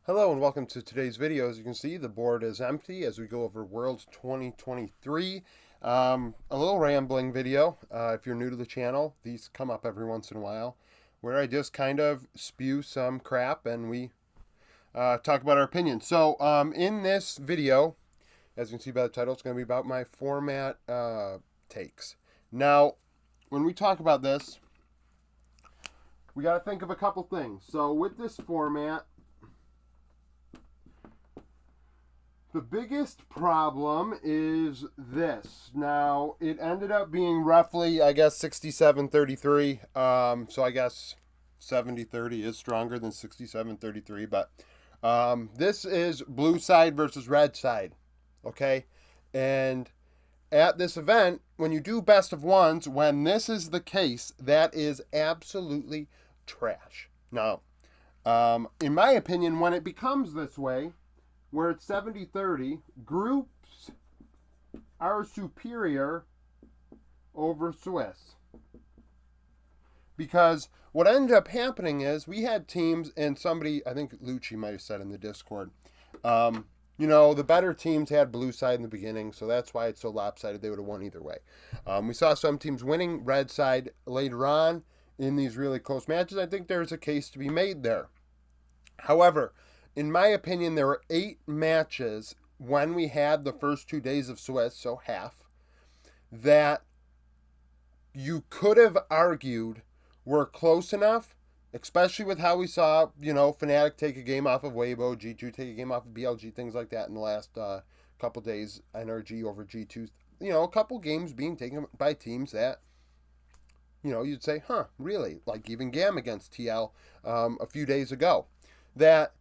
Hello and welcome to today's video. As you can see, the board is empty as we go over Worlds 2023. A little rambling video. If you're new to the channel, these come up every once in a while where I just kind of spew some crap and we talk about our opinions. So in this video, as you can see by the title, it's going to be about my format takes. Now, when we talk about this, we got to think of a couple things. So with this format, the biggest problem is this. Now, it ended up being roughly, I guess, 67-33. So I guess 70-30 is stronger than 67-33. But this is blue side versus red side. Okay? And at this event, when you do best of ones, when this is the case, that is absolutely trash. Now, in my opinion, when it becomes this way, where it's 70-30, groups are superior over Swiss. Because what ended up happening is we had teams, and somebody, I think Lucci might have said in the Discord, the better teams had blue side in the beginning, so that's why it's so lopsided. They would have won either way. We saw some teams winning red side later on in these really close matches. I think there's a case to be made there. However, in my opinion, there were 8 matches when we had the first 2 days of Swiss, so half, that you could have argued were close enough, especially with how we saw, Fnatic take a game off of Weibo, G2 take a game off of BLG, things like that in the last couple days, NRG over G2. A couple games being taken by teams that, you'd say, really? Like even GAM against TL a few days ago. That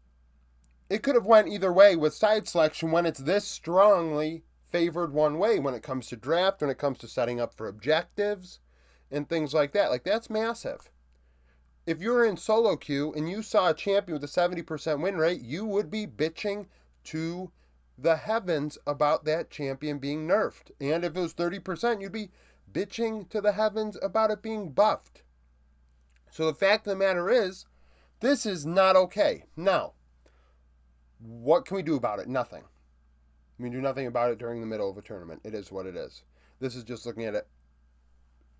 it could have went either way with side selection when it's this strongly favored one way when it comes to draft, when it comes to setting up for objectives and things like that. Like, that's massive. If you're in solo queue and you saw a champion with a 70% win rate, you would be bitching to the heavens about that champion being nerfed. And if it was 30%, you'd be bitching to the heavens about it being buffed. So the fact of the matter is, this is not okay. Now, what can we do about it? Nothing. We can do nothing about it during the middle of a tournament. It is what it is. This is just looking at it,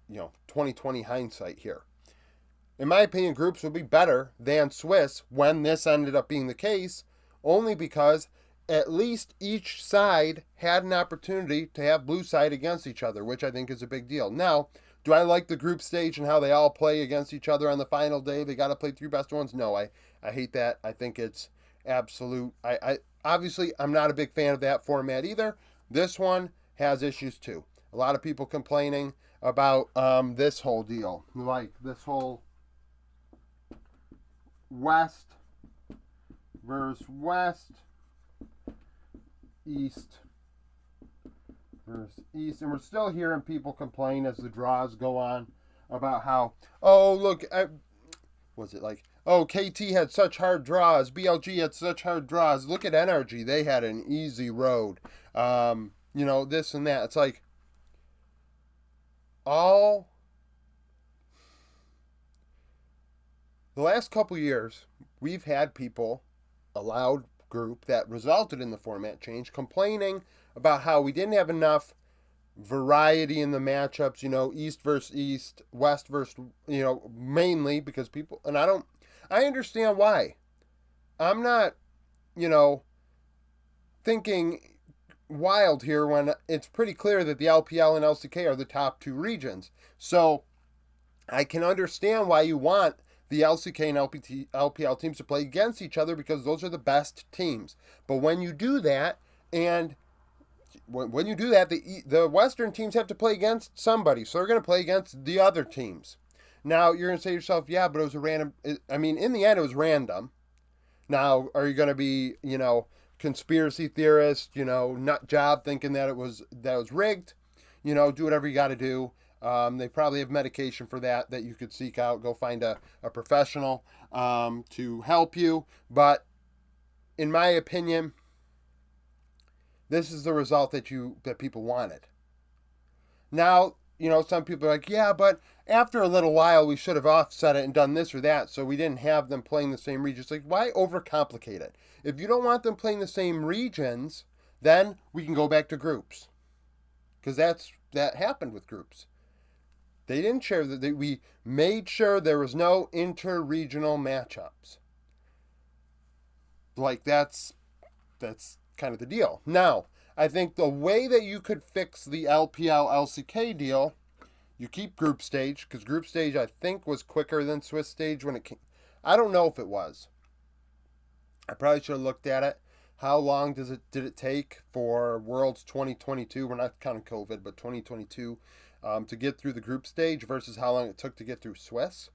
2020 hindsight here. In my opinion, groups would be better than Swiss when this ended up being the case, only because at least each side had an opportunity to have blue side against each other, which I think is a big deal. Now, do I like the group stage and how they all play against each other on the final day? They got to play 3 best ones? No, I hate that. I think it's absolute. I obviously, I'm not a big fan of that format either. This one has issues too. A lot of people complaining about this whole deal, like this whole West versus West, East versus East, and we're still hearing people complain as the draws go on about how, was it like, KT had such hard draws, BLG had such hard draws, look at NRG, they had an easy road, this and that. It's like, the last couple years, we've had people, a loud group that resulted in the format change, complaining about how we didn't have enough variety in the matchups, East versus East, West versus, mainly because people, and I understand why. I'm not, thinking wild here when it's pretty clear that the LPL and LCK are the top 2 regions. So I can understand why you want the LCK and LPL teams to play against each other because those are the best teams. But when you do that, the Western teams have to play against somebody, so they're going to play against the other teams. Now, you're going to say to yourself, yeah, but it was a random. In the end, it was random. Now, are you going to be, conspiracy theorist, nut job, thinking that it was rigged? Do whatever you got to do. They probably have medication for that you could seek out. Go find a professional to help you. But in my opinion, this is the result that people wanted. Now, some people are like, yeah, but after a little while, we should have offset it and done this or that, so we didn't have them playing the same regions. Like, why overcomplicate it? If you don't want them playing the same regions, then we can go back to groups, because that happened with groups. They didn't share that. We made sure there was no inter-regional matchups. Like, that's kind of the deal. Now, I think the way that you could fix the LPL LCK deal, you keep group stage, because group stage I think was quicker than Swiss stage when it came. I don't know if it was. I probably should have looked at it. How long did it take for Worlds 2022? We're not counting COVID, but 2022 to get through the group stage versus how long it took to get through Swiss.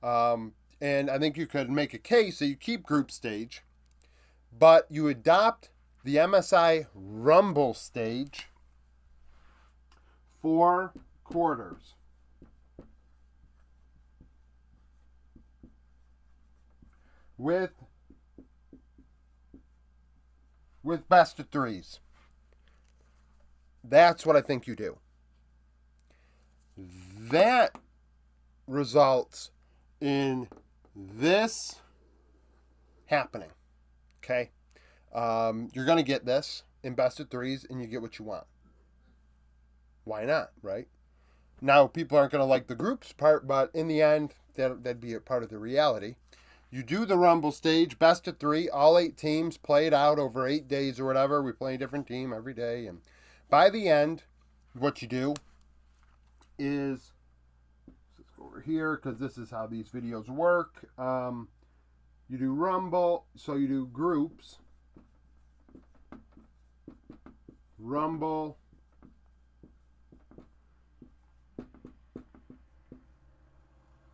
And I think you could make a case that you keep group stage, but you adopt the MSI Rumble stage for quarters. With best of threes. That's what I think you do. That results in this happening. Okay? You're going to get this in best of threes, and you get what you want. Why not, right? Now, people aren't going to like the groups part, but in the end, that'd be a part of the reality. You do the Rumble stage, best of 3, all 8 teams play it out over 8 days or whatever. We play a different team every day. And by the end, what you do is, let's go over here because this is how these videos work. You do Rumble, so you do groups. Rumble.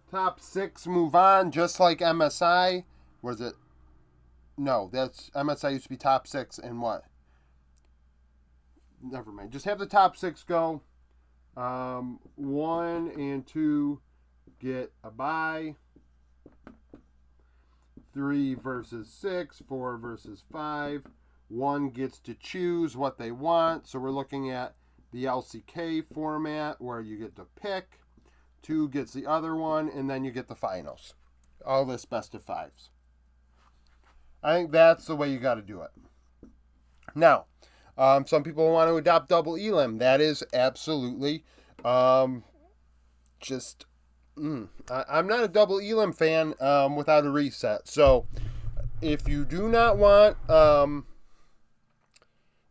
Top 6 move on, just like MSI. Was it? No, that's MSI used to be top 6 and what? Never mind. Just have the top 6 go. 1 and 2 get a bye. 3 versus 6, 4 versus 5. 1 gets to choose what they want. So we're looking at the LCK format where you get to pick. 2 gets the other one, and then you get the finals. All this best of 5s. I think that's the way you got to do it. Now, some people want to adopt double elim. That is absolutely I'm not a double elim fan without a reset. So, if you do not want...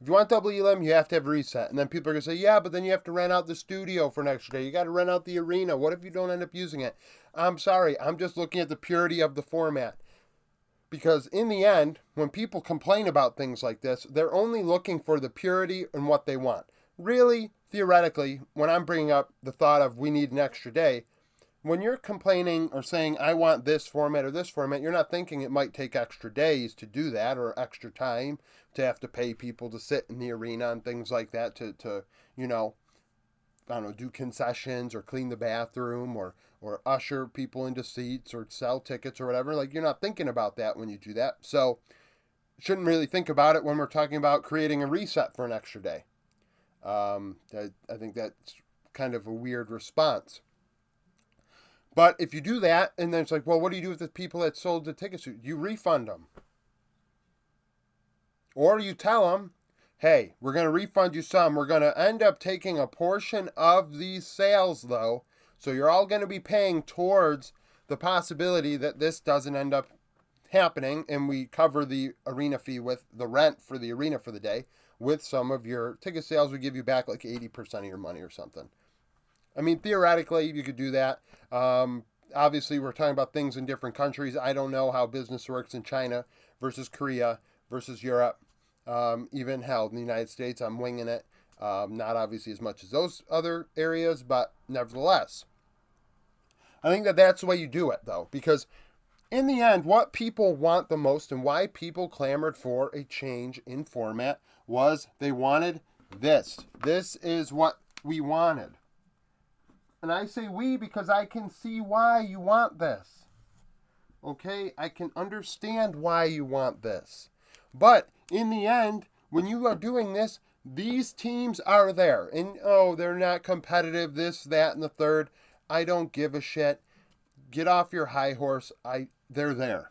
if you want double elim, you have to have a reset. And then people are going to say, yeah, but then you have to rent out the studio for an extra day. You got to rent out the arena. What if you don't end up using it? I'm sorry. I'm just looking at the purity of the format. Because in the end, when people complain about things like this, they're only looking for the purity and what they want. Really, theoretically, when I'm bringing up the thought of we need an extra day, when you're complaining or saying, I want this format or this format, you're not thinking it might take extra days to do that or extra time to have to pay people to sit in the arena and things like that to I don't know, do concessions or clean the bathroom or usher people into seats or sell tickets or whatever. Like, you're not thinking about that when you do that. So, shouldn't really think about it when we're talking about creating a reset for an extra day. I think that's kind of a weird response. But if you do that, and then it's like, well, what do you do with the people that sold the tickets? You refund them. Or you tell them, hey, we're going to refund you some. We're going to end up taking a portion of these sales, though. So you're all going to be paying towards the possibility that this doesn't end up happening. And we cover the arena fee with the rent for the arena for the day. With some of your ticket sales, we give you back like 80% of your money or something. I mean, theoretically, you could do that. Obviously, we're talking about things in different countries. I don't know how business works in China versus Korea versus Europe. Even hell, in the United States, I'm winging it. Not obviously as much as those other areas, but nevertheless. I think that's the way you do it, though. Because in the end, what people want the most and why people clamored for a change in format was they wanted this. This is what we wanted. And I say we because I can see why you want this. Okay? I can understand why you want this. But in the end, when you are doing this, These teams are there. And, oh, they're not competitive, this, that, and the third. I don't give a shit. Get off your high horse. They're there.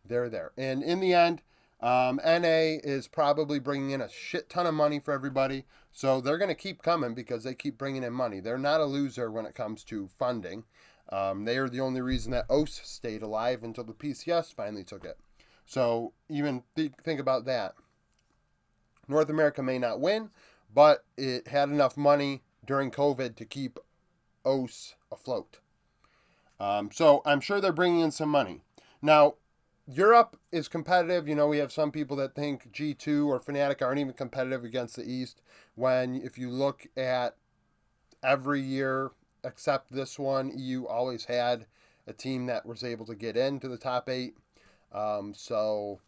They're there. And in the end, NA is probably bringing in a shit ton of money for everybody. So they're going to keep coming because they keep bringing in money. They're not a loser when it comes to funding. They are the only reason that OS stayed alive until the PCS finally took it. So even think about that. North America may not win, but it had enough money during COVID to keep OS afloat. So I'm sure they're bringing in some money. Now, Europe is competitive. You know, we have some people that think G2 or Fnatic aren't even competitive against the East. When, if you look at every year except this one, EU always had a team that was able to get into the top 8. So,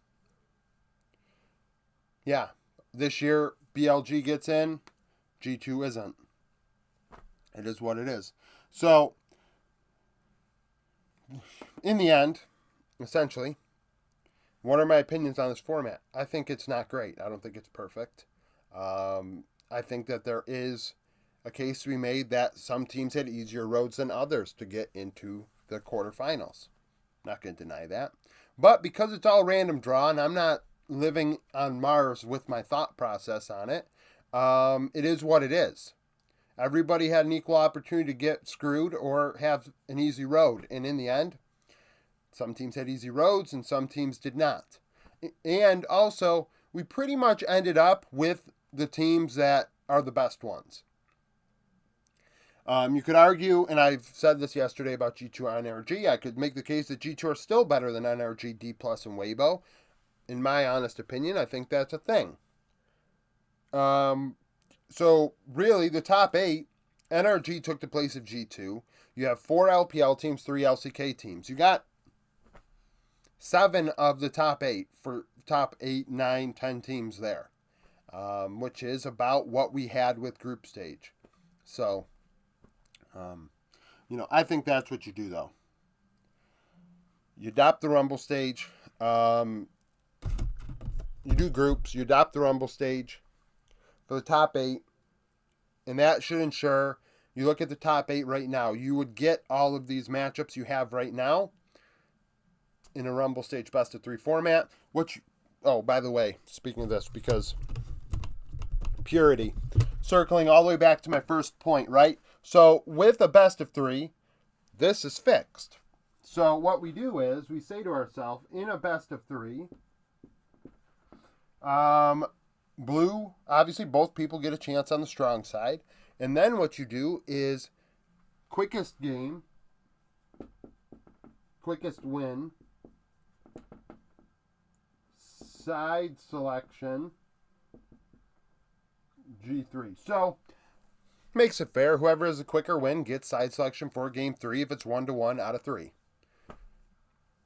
yeah, this year BLG gets in, G2 isn't. It is what it is. So, in the end, essentially, what are my opinions on this format? I think it's not great. I don't think it's perfect. I think that there is a case to be made that some teams had easier roads than others to get into the quarterfinals. Not going to deny that. But because it's all random draw, and I'm not living on Mars with my thought process on it, it is what it is. Everybody had an equal opportunity to get screwed or have an easy road. And in the end, some teams had easy roads and some teams did not. And also, we pretty much ended up with the teams that are the best ones. You could argue, and I've said this yesterday about G2 NRG, I could make the case that G2 are still better than NRG, D+, and Weibo. In my honest opinion, I think that's a thing. So, really, the top 8, NRG took the place of G2. You have 4 LPL teams, 3 LCK teams. You got 7 of the top 8 for top 8, 9, 10 teams there, which is about what we had with group stage. So, I think that's what you do, though. You adopt the Rumble stage. You do groups. You adopt the Rumble stage for the top 8. And that should ensure, you look at the top 8 right now, you would get all of these matchups you have right now in a Rumble stage best of 3 format. Which, oh, by the way, speaking of this, because purity, circling all the way back to my first point, right? So with a best of 3, this is fixed. So what we do is we say to ourselves, in a best of 3, blue, obviously both people get a chance on the strong side. And then what you do is quickest game, quickest win, side selection, G3. So, makes it fair. Whoever has a quicker win gets side selection for game 3 if it's 1-1 out of 3.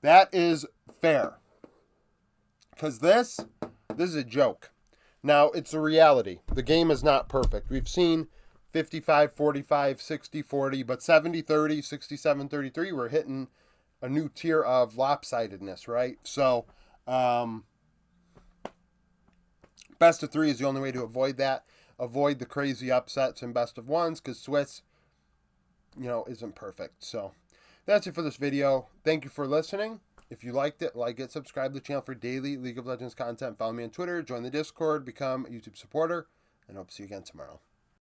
That is fair. Because this is a joke. Now, it's a reality. The game is not perfect. We've seen 55-45, 60-40, but 70-30, 67-33, we're hitting a new tier of lopsidedness, right? So, best of 3 is the only way to avoid that. Avoid the crazy upsets in best of 1s, because Swiss, isn't perfect. So, that's it for this video. Thank you for listening. If you liked it, like it, subscribe to the channel for daily League of Legends content. Follow me on Twitter, join the Discord, become a YouTube supporter, and hope to see you again tomorrow.